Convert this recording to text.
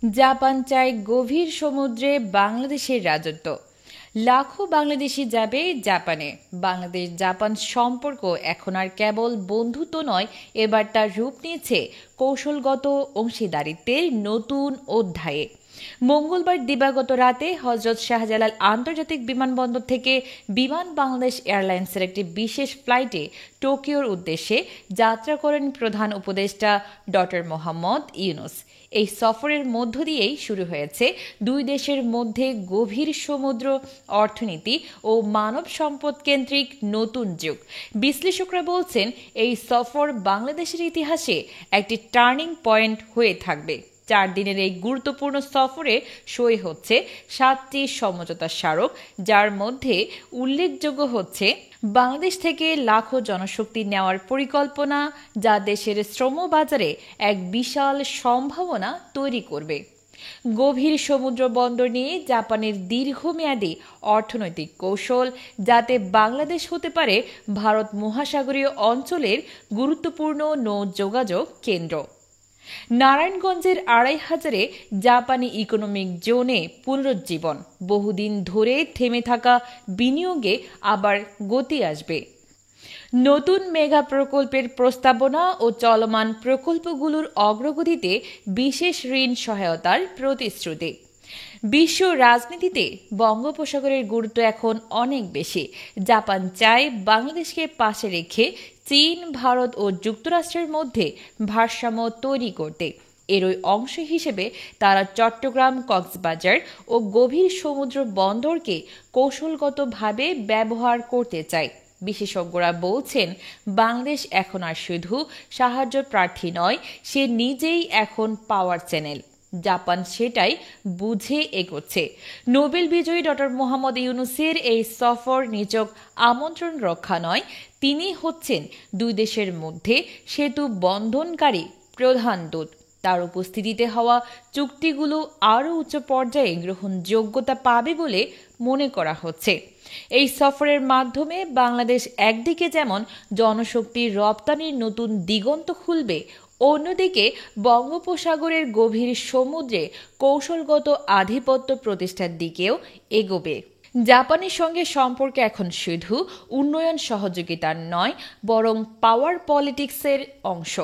Japan চায় গভীর সমুদ্রে বাংলাদেশের রাজত্ব। লাখো বাংলাদেশি যাবে জাপানে। বাংলাদেশ জাপান সম্পর্ক এখন আর কেবল বন্ধুত্ব নয়, এবার তার রূপ নিয়েছে কৌশলগত অংশীদারিত্বের নতুন অধ্যায়ে। মঙ্গলবার দিবাগত রাতে হজরত শাহজালাল আন্তর্জাতিক বিমানবন্দর থেকে বিমান বাংলাদেশ এয়ারলাইন্সের একটি বিশেষ ফ্লাইটে টোকিওর উদ্দেশ্যে যাত্রা করেন প্রধান উপদেষ্টা ডক্টর মোহাম্মদ ইউনূস। এই সফরের মধ্য দিয়েই শুরু হয়েছে দুই দেশের মধ্যে গভীর সমুদ্র অর্থনীতি ও মানব সম্পদ কেন্দ্রিক নতুন যুগ। বিশ্লেষকরা বলছেন, এই সফর বাংলাদেশের ইতিহাসে একটি টার্নিং পয়েন্ট হয়ে থাকবে। 4 দিনের এই গুরুত্বপূর্ণ সফরে সই হচ্ছে 7টি সমঝোতা স্মারক, যার মধ্যে উল্লেখযোগ্য হচ্ছে বাংলাদেশ থেকে লাখো জনশক্তি নেওয়ার পরিকল্পনা, যা দেশের শ্রম বাজারে এক বিশাল সম্ভাবনা তৈরি করবে। গভীর সমুদ্র বন্দর নিয়ে জাপানের দীর্ঘমেয়াদী অর্থনৈতিক কৌশল, যাতে বাংলাদেশ হতে পারে ভারত মহাসাগরীয় অঞ্চলের গুরুত্বপূর্ণ নৌ যোগাযোগ কেন্দ্র। নারায়ণগঞ্জের 2500 জাপানি ইকোনমিক জোনে পুনরুজ্জীবন, বহুদিন ধরে থেমে থাকা বিনিয়োগে আবার গতি আসবে। নতুন মেগা প্রকল্পের প্রস্তাবনা ও চলমান প্রকল্পগুলোর অগ্রগতিতে বিশেষ ঋণ সহায়তার প্রতিশ্রুতি। বিশ্ব রাজনীতিতে বঙ্গোপসাগরের গুরুত্ব এখন অনেক বেশি। জাপান চায় বাংলাদেশকে পাশে রেখে চীন, ভারত ও যুক্তরাষ্ট্রের মধ্যে ভারসাম্য তৈরি করতে। এরই অংশ হিসেবে তারা চট্টগ্রাম, কক্সবাজার ও গভীর সমুদ্র বন্দরকে কৌশলগতভাবে ব্যবহার করতে চায়। বিশেষজ্ঞরা বলছেন, বাংলাদেশ এখন আর শুধু সাহায্য প্রার্থী নয়, সে নিজেই এখন পাওয়ার চ্যানেল। জাপান সেটাই বুঝে এগোচ্ছে। নোবেল বিজয়ী ডক্টর মোহাম্মদ ইউনূসের এই সফর নিছক আমন্ত্রণ রক্ষা নয়, তিনি হচ্ছেন দুই দেশের মধ্যে সেতু বন্ধনকারী প্রধান দূত। তার উপস্থিতিতে হওয়া চুক্তিগুলো আরও উচ্চ পর্যায়ে গ্রহণযোগ্যতা পাবে বলে মনে করা হচ্ছে। এই সফরের মাধ্যমে বাংলাদেশ একদিকে যেমন জনশক্তির রপ্তানির নতুন দিগন্ত খুলবে, অন্যদিকে বঙ্গোপসাগরের গভীর সমুদ্রে কৌশলগত আধিপত্য প্রতিষ্ঠার দিকেও এগোবে। জাপানের সঙ্গে সম্পর্ক এখন শুধু উন্নয়ন সহযোগিতার নয়, বরং পাওয়ার পলিটিক্সের অংশ।